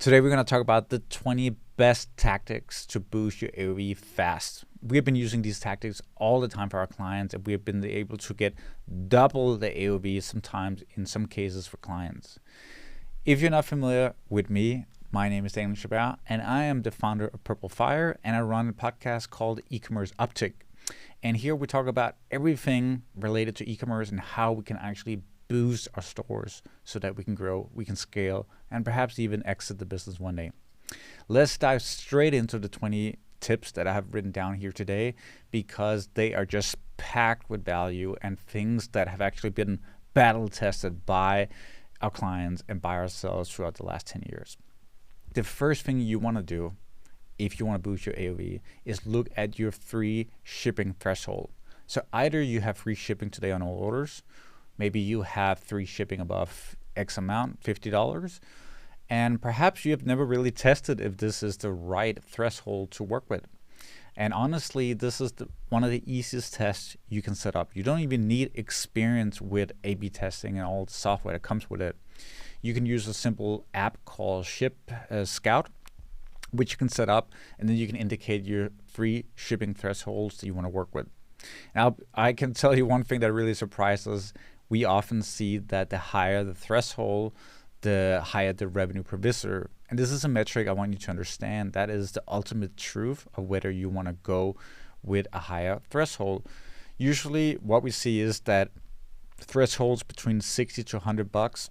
Today we're going to talk about the 20 best tactics to boost your AOV fast. We've been using these tactics all the time for our clients, and we've been able to get double the AOV sometimes in some cases for clients. If you're not familiar with me, my name is Daniel Chabert, and I am the founder of Purple Fire, and I run a podcast called E-commerce Uptick. And here we talk about everything related to e-commerce and how we can actually boost our stores so that we can grow, we can scale, and perhaps even exit the business one day. Let's dive straight into the 20 tips that I have written down here today, because they are just packed with value and things that have actually been battle tested by our clients and by ourselves throughout the last 10 years. The first thing you want to do if you want to boost your AOV is look at your free shipping threshold. So either you have free shipping today on all orders, maybe you have free shipping above X amount, $50, and perhaps you have never really tested if this is the right threshold to work with. And honestly, this is one of the easiest tests you can set up. You don't even need experience with A/B testing and all the software that comes with it. You can use a simple app called Ship Scout, which you can set up, and then you can indicate your free shipping thresholds that you want to work with. Now, I can tell you one thing that really surprised us. We often see that the higher the threshold, the higher the revenue per visitor. And this is a metric I want you to understand. That is the ultimate truth of whether you want to go with a higher threshold. Usually what we see is that thresholds between 60 to $100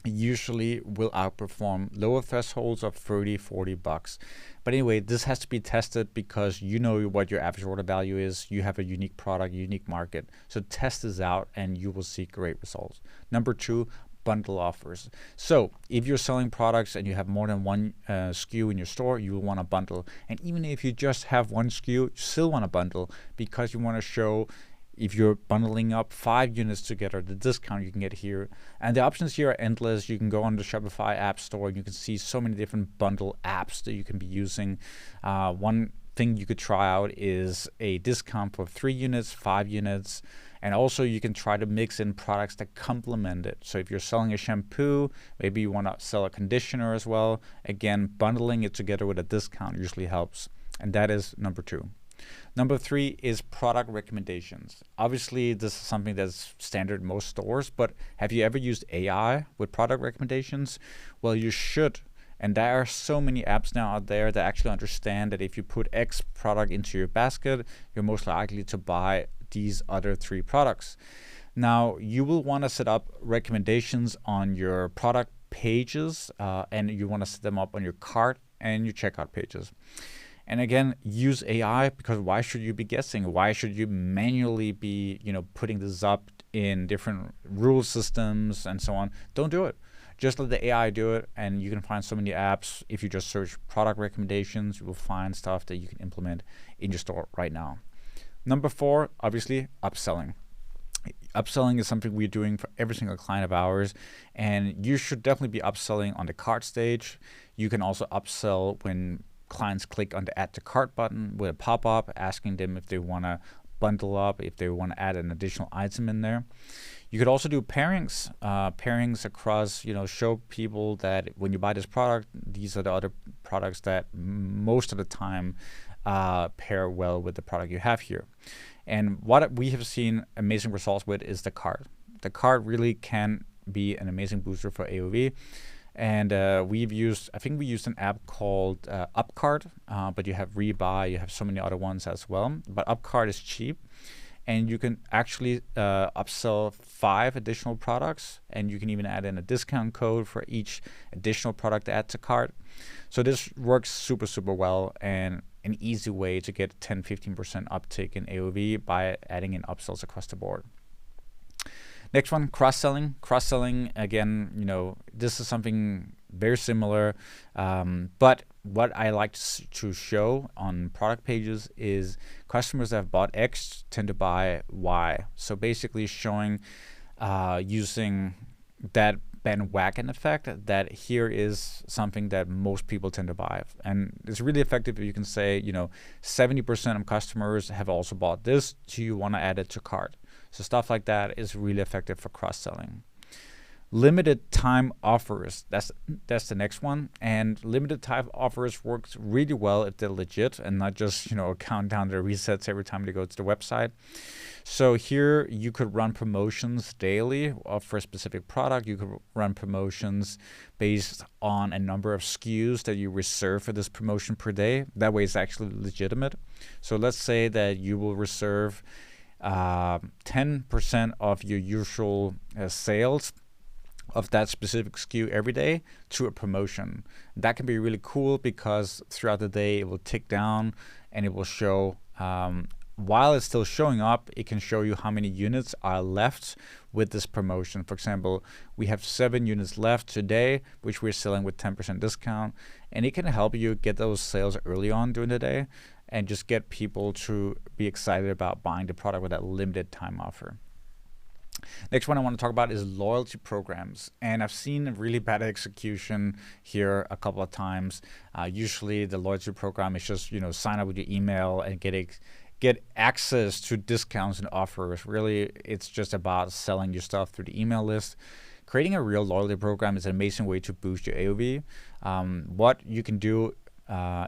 usually will outperform lower thresholds of 30, $40. But anyway, this has to be tested because you know what your average order value is. You have a unique product, unique market. So test this out and you will see great results. Number 2, bundle offers. So if you're selling products and you have more than one SKU in your store, you will want to bundle. And even if you just have one SKU, you still want to bundle, because you want to show, if you're bundling up 5 units together, the discount you can get here. And the options here are endless. You can go on the Shopify App Store and you can see so many different bundle apps that you can be using. One thing you could try out is a discount for 3 units, 5 units. And also you can try to mix in products that complement it. So if you're selling a shampoo, maybe you want to sell a conditioner as well. Again, bundling it together with a discount usually helps. And that is number 2. Number 3 is product recommendations. Obviously, this is something that's standard in most stores, but have you ever used AI with product recommendations? Well, you should. And there are so many apps now out there that actually understand that if you put X product into your basket, you're most likely to buy these other 3 products. Now, you will want to set up recommendations on your product pages, and you want to set them up on your cart and your checkout pages. And again, use AI, because why should you be guessing? Why should you manually be, putting this up in different rule systems and so on? Don't do it. Just let the AI do it, and you can find so many apps. If you just search product recommendations, you will find stuff that you can implement in your store right now. Number 4, obviously, upselling. Upselling is something we're doing for every single client of ours, and you should definitely be upselling on the cart stage. You can also upsell when clients click on the add to cart button with a pop-up asking them if they want to bundle up, if they want to add an additional item in there. You could also do pairings, across, show people that when you buy this product, these are the other products that most of the time pair well with the product you have here. And what we have seen amazing results with is the cart. The cart really can be an amazing booster for AOV. And we used an app called Upcart, but you have Rebuy, you have so many other ones as well. But Upcart is cheap, and you can actually upsell 5 additional products, and you can even add in a discount code for each additional product to add to cart. So this works super, super well, and an easy way to get 10-15% uptick in AOV by adding in upsells across the board. Next one, cross-selling. Cross-selling, again, this is something very similar. But what I like to show on product pages is customers that have bought X tend to buy Y. So basically showing, using that bandwagon effect, that here is something that most people tend to buy. And it's really effective if you can say, 70% of customers have also bought this. Do you want to add it to cart? So stuff like that is really effective for cross-selling. Limited time offers, that's the next one. And limited time offers works really well if they're legit and not just, count down the resets every time they go to the website. So here you could run promotions daily for a specific product. You could run promotions based on a number of SKUs that you reserve for this promotion per day. That way it's actually legitimate. So let's say that you will reserve 10% of your usual sales of that specific SKU every day to a promotion. That can be really cool because throughout the day it will tick down and it will show, while it's still showing up, it can show you how many units are left with this promotion. For example, we have 7 units left today, which we're selling with 10% discount, and it can help you get those sales early on during the day and just get people to be excited about buying the product with that limited time offer. Next one I want to talk about is loyalty programs, and I've seen a really bad execution here a couple of times. Usually the loyalty program is just sign up with your email and get access to discounts and offers. Really, it's just about selling your stuff through the email list. Creating a real loyalty program is an amazing way to boost your AOV. What you can do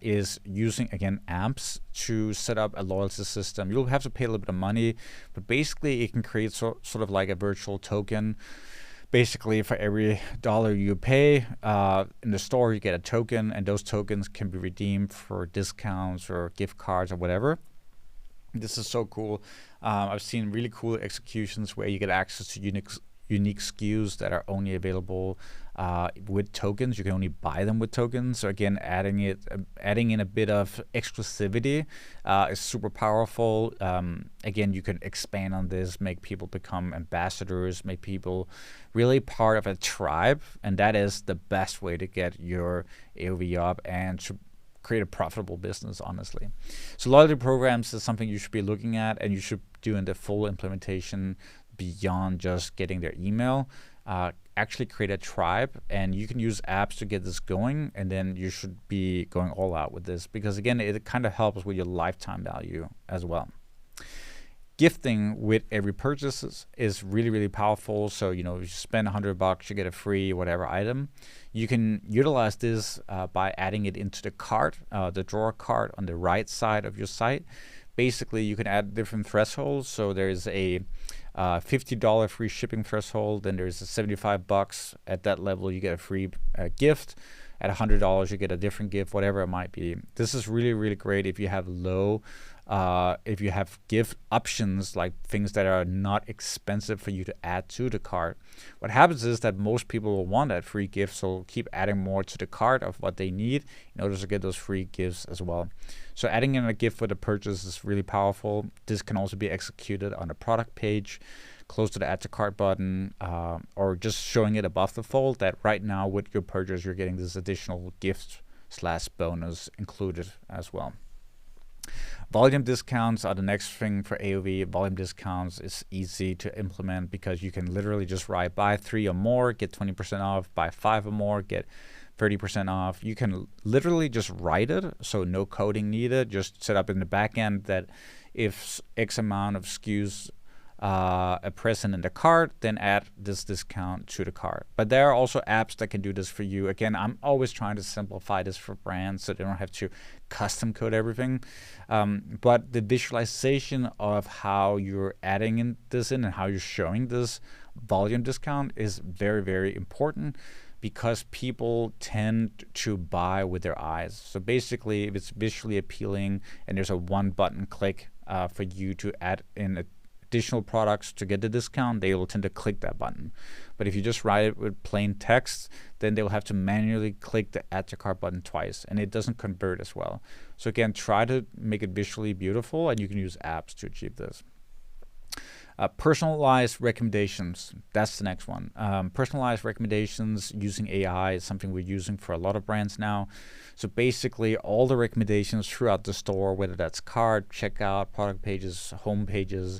is using, again, apps to set up a loyalty system. You'll have to pay a little bit of money, but basically it can create sort of like a virtual token. Basically, for every dollar you pay in the store, you get a token, and those tokens can be redeemed for discounts or gift cards or whatever. This is so cool. I've seen really cool executions where you get access to unique SKUs that are only available with tokens. You can only buy them with tokens. So again, adding in a bit of exclusivity is super powerful. Again, you can expand on this, make people become ambassadors, make people really part of a tribe, and that is the best way to get your AOV up and to create a profitable business, honestly. So loyalty programs is something you should be looking at, and you should do in the full implementation beyond just getting their email. Actually create a tribe, and you can use apps to get this going, and then you should be going all out with this because, again, it kind of helps with your lifetime value as well. Gifting with every purchase is really, really powerful. So, if you spend $100, you get a free whatever item. You can utilize this by adding it into the cart, the drawer cart on the right side of your site. Basically, you can add different thresholds. So there's a $50 free shipping threshold. Then there's a $75. At that level, you get a free gift. At $100, you get a different gift, whatever it might be. This is really, really great if you have if you have gift options, like things that are not expensive for you to add to the cart. What happens is that most people will want that free gift, so keep adding more to the cart of what they need in order to get those free gifts as well. So adding in a gift for the purchase is really powerful. This can also be executed on a product page, close to the add to cart button, or just showing it above the fold that right now with your purchase, you're getting this additional gift / bonus included as well. Volume discounts are the next thing for AOV. Volume discounts is easy to implement because you can literally just write buy 3 or more, get 20% off, buy 5 or more, get 30% off. You can literally just write it, so no coding needed. Just set up in the back end that if X amount of SKUs are present in the cart, then add this discount to the cart. But there are also apps that can do this for you. Again, I'm always trying to simplify this for brands so they don't have to custom code everything. But the visualization of how you're adding this in and how you're showing this volume discount is very, very important, because people tend to buy with their eyes. So basically, if it's visually appealing and there's a one button click for you to add in additional products to get the discount, they will tend to click that button. But if you just write it with plain text, then they'll have to manually click the add to cart button twice, and it doesn't convert as well. So again, try to make it visually beautiful, and you can use apps to achieve this. Personalized recommendations, that's the next one. Personalized recommendations using AI is something we're using for a lot of brands now. So basically all the recommendations throughout the store, whether that's cart, checkout, product pages, home pages,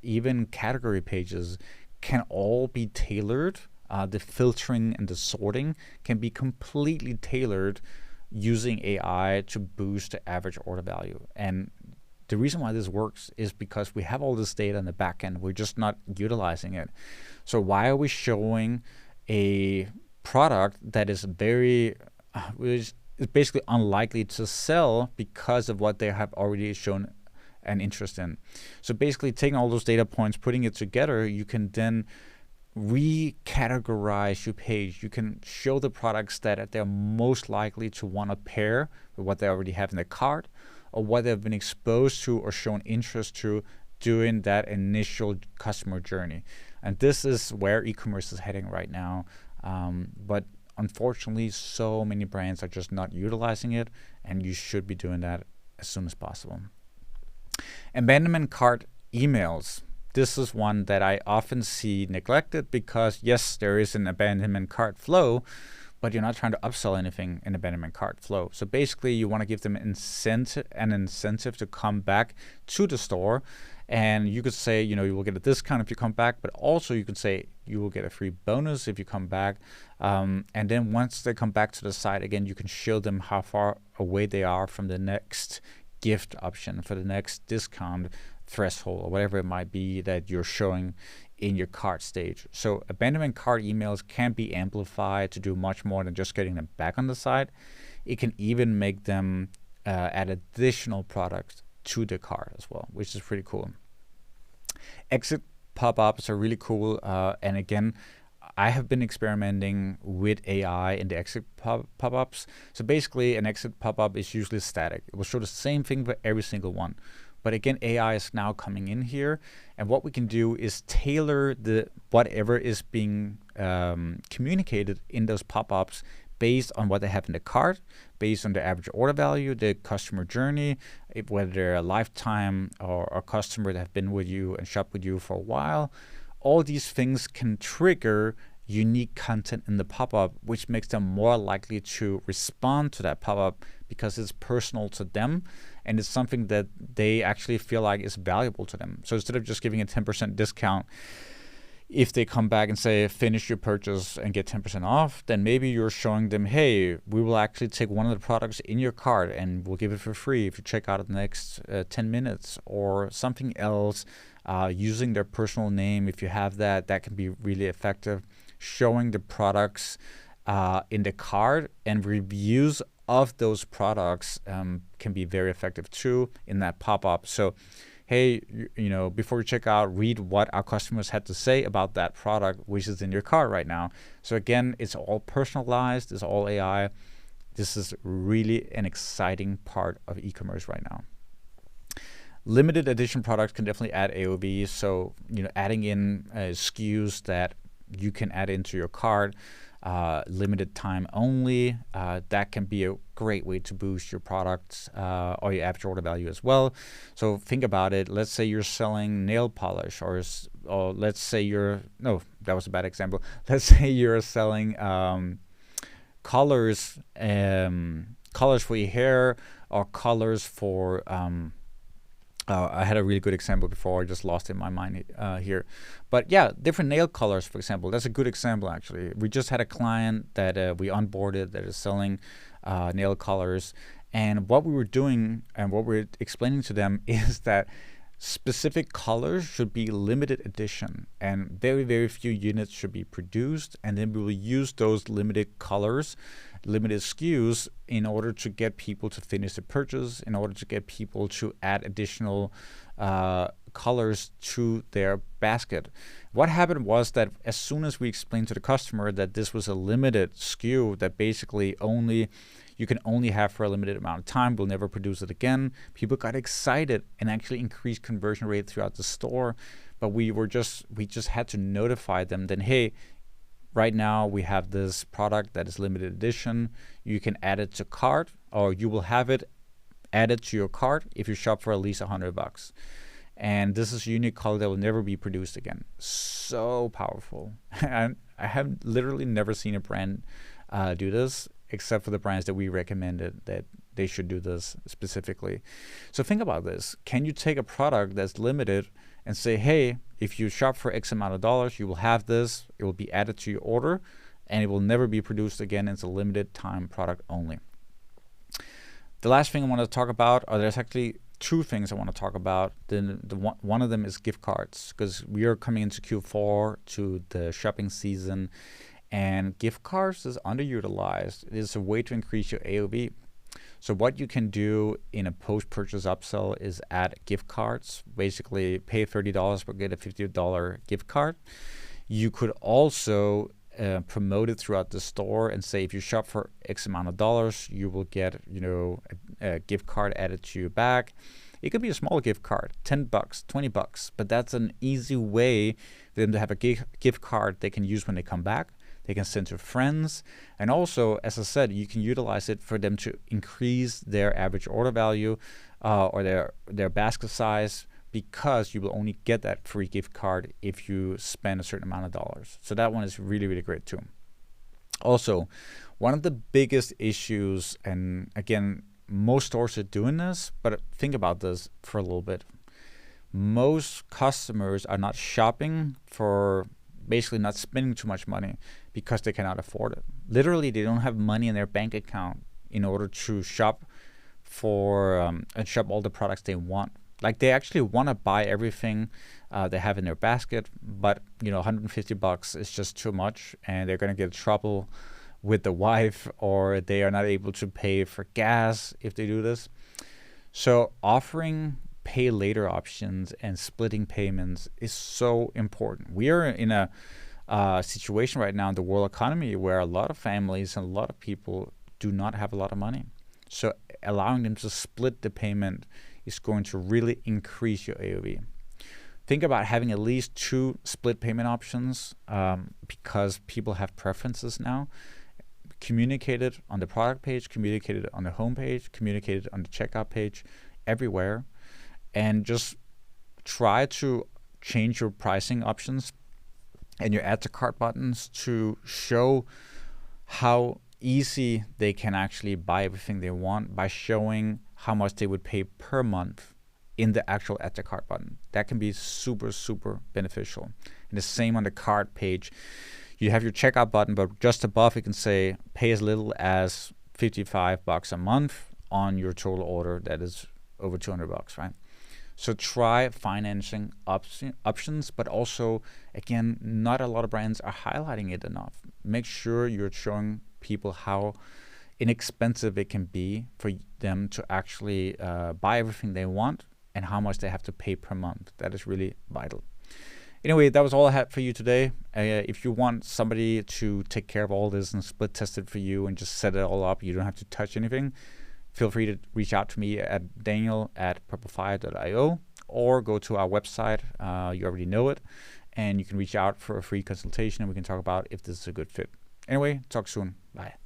even category pages, can all be tailored. The filtering and the sorting can be completely tailored using AI to boost the average order value. And the reason why this works is because we have all this data in the back end. We're just not utilizing it. So why are we showing a product that is very, is basically unlikely to sell because of what they have already shown an interest in? So basically taking all those data points, putting it together, you can then recategorize your page. You can show the products that they're most likely to want to pair with what they already have in their cart, or what they've been exposed to or shown interest to during that initial customer journey. And this is where e-commerce is heading right now. But unfortunately, so many brands are just not utilizing it, and you should be doing that as soon as possible. Abandonment cart emails. This is one that I often see neglected because, yes, there is an abandonment cart flow, but you're not trying to upsell anything in abandonment cart flow. So basically, you want to give them an incentive to come back to the store. And you could say, you will get a discount if you come back, but also you could say you will get a free bonus if you come back. And then once they come back to the site again, you can show them how far away they are from the next gift option, for the next discount threshold, or whatever it might be that you're showing in your cart stage. So abandonment cart emails can be amplified to do much more than just getting them back on the site. It can even make them add additional products to the cart as well, which is pretty cool. Exit pop-ups are really cool. And again, I have been experimenting with AI in the exit pop-ups. So basically, an exit pop-up is usually static. It will show the same thing for every single one. But again, AI is now coming in here, and what we can do is tailor the whatever is being communicated in those pop-ups based on what they have in the cart, based on the average order value, the customer journey, whether they're a lifetime or a customer that have been with you and shopped with you for a while. All these things can trigger unique content in the pop-up, which makes them more likely to respond to that pop-up because it's personal to them and it's something that they actually feel like is valuable to them. So instead of just giving a 10% discount, if they come back and say, finish your purchase and get 10% off, then maybe you're showing them, hey, we will actually take one of the products in your cart and we'll give it for free if you check out in the next 10 minutes, or something else. Using their personal name, if you have that can be really effective. Showing the products in the cart and reviews of those products can be very effective too in that pop-up. So, hey, before you check out, read what our customers had to say about that product, which is in your cart right now. So again, it's all personalized, it's all AI. This is really an exciting part of e-commerce right now. Limited edition products can definitely add AOV. So, adding in SKUs that you can add into your cart, limited time only, that can be a great way to boost your products or your average order value as well. So think about it. Let's say you're selling nail polish, or let's say that was a bad example. Let's say you're selling colors for your hair, or colors for I had a really good example before. I just lost it in my mind here. But yeah, different nail colors, for example. That's a good example, actually. We just had a client that we onboarded that is selling nail colors. And what we were doing and what we're explaining to them is that specific colors should be limited edition, and very, very few units should be produced. And then we will use those limited colors, limited SKUs, in order to get people to finish the purchase, in order to get people to add additional colors to their basket. What happened was that as soon as we explained to the customer that this was a limited SKU that basically you can only have for a limited amount of time, we'll never produce it again, people got excited and actually increased conversion rate throughout the store. But we just had to notify them that, hey, right now we have this product that is limited edition. You can add it to cart, or you will have it added to your cart if you shop for at least $100. And this is a unique color that will never be produced again. So powerful. And I have literally never seen a brand do this, except for the brands that we recommended that they should do this specifically. So think about this. Can you take a product that's limited and say, hey, if you shop for X amount of dollars, you will have this, it will be added to your order, and it will never be produced again. It's a limited time product only. The last thing I want to talk about, there's actually two things I want to talk about. One of them is gift cards, because we are coming into Q4 to the shopping season, and gift cards is underutilized. It is a way to increase your AOV. So what you can do in a post-purchase upsell is add gift cards. Basically, pay $30 but get a $50 gift card. You could also promote it throughout the store and say, if you shop for X amount of dollars, you will get, a gift card added to your bag. It could be a small gift card, $10, $20, but that's an easy way for them to have a gift card they can use when they come back. They can send to friends. And also, as I said, you can utilize it for them to increase their average order value or their basket size, because you will only get that free gift card if you spend a certain amount of dollars. So that one is really, really great too. Also, one of the biggest issues, and again, most stores are doing this, but think about this for a little bit. Most customers are not shopping for basically not spending too much money because they cannot afford it. Literally, they don't have money in their bank account in order to shop for and shop all the products they want. Like, they actually want to buy everything they have in their basket, but $150 is just too much, and they're going to get in trouble with the wife, or they are not able to pay for gas if they do this. So offering pay later options and splitting payments is so important. We are in a situation right now in the world economy where a lot of families and a lot of people do not have a lot of money. So allowing them to split the payment is going to really increase your AOV. Think about having at least 2 split payment options because people have preferences now. Communicate it on the product page, communicate it on the home page, communicate it on the checkout page, everywhere. And just try to change your pricing options and your add to cart buttons to show how easy they can actually buy everything they want by showing how much they would pay per month in the actual add to cart button. That can be super, super beneficial. And the same on the cart page. You have your checkout button, but just above it can say pay as little as $55 a month on your total order that is over $200, right? So try financing options, but also, again, not a lot of brands are highlighting it enough. Make sure you're showing people how inexpensive it can be for them to actually buy everything they want and how much they have to pay per month. That is really vital. Anyway, that was all I had for you today. If you want somebody to take care of all this and split test it for you and just set it all up, you don't have to touch anything, feel free to reach out to me at daniel@purplefire.io or go to our website. You already know it. And you can reach out for a free consultation and we can talk about if this is a good fit. Anyway, talk soon. Bye.